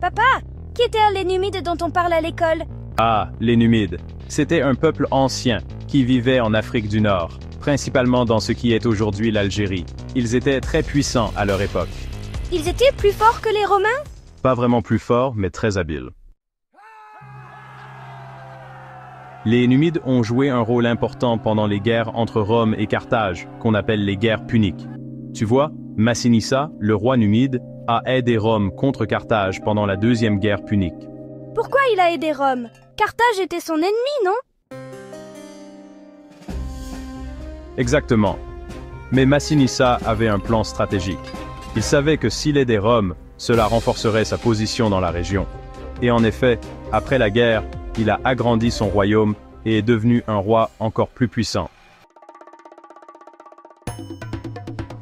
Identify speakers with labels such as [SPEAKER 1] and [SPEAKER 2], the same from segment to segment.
[SPEAKER 1] Papa, qui étaient les Numides dont on parle à l'école?
[SPEAKER 2] Ah, les Numides. C'était un peuple ancien qui vivait en Afrique du Nord, principalement dans ce qui est aujourd'hui l'Algérie. Ils étaient très puissants à leur époque.
[SPEAKER 1] Ils étaient plus forts que les Romains?
[SPEAKER 2] Pas vraiment plus forts, mais très habiles. Les Numides ont joué un rôle important pendant les guerres entre Rome et Carthage, qu'on appelle les guerres puniques. Tu vois, Massinissa, le roi numide, a aidé Rome contre Carthage pendant la deuxième guerre punique.
[SPEAKER 1] Pourquoi il a aidé Rome? Carthage était son ennemi, non?
[SPEAKER 2] Exactement. Mais Massinissa avait un plan stratégique. Il savait que s'il aidait Rome, cela renforcerait sa position dans la région. Et en effet, après la guerre, il a agrandi son royaume et est devenu un roi encore plus puissant.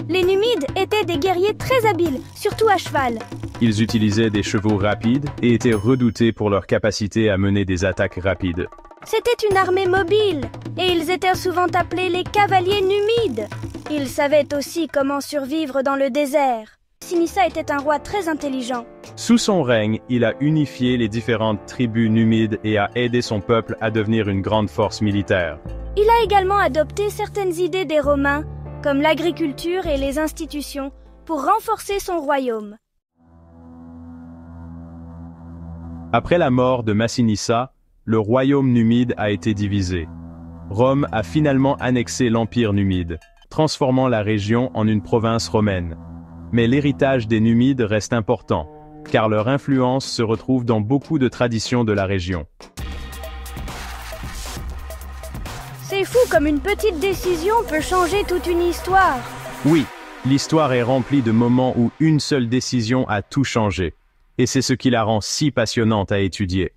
[SPEAKER 1] Les Numides étaient des guerriers très habiles, surtout à cheval.
[SPEAKER 2] Ils utilisaient des chevaux rapides et étaient redoutés pour leur capacité à mener des attaques rapides.
[SPEAKER 1] C'était une armée mobile, et ils étaient souvent appelés les cavaliers numides. Ils savaient aussi comment survivre dans le désert. Sinissa était un roi très intelligent.
[SPEAKER 2] Sous son règne, il a unifié les différentes tribus numides et a aidé son peuple à devenir une grande force militaire.
[SPEAKER 1] Il a également adopté certaines idées des Romains, comme l'agriculture et les institutions, pour renforcer son royaume.
[SPEAKER 2] Après la mort de Massinissa, le royaume numide a été divisé. Rome a finalement annexé l'empire numide, transformant la région en une province romaine. Mais l'héritage des Numides reste important, car leur influence se retrouve dans beaucoup de traditions de la région.
[SPEAKER 1] C'est fou comme une petite décision peut changer toute une histoire.
[SPEAKER 2] Oui, l'histoire est remplie de moments où une seule décision a tout changé. Et c'est ce qui la rend si passionnante à étudier.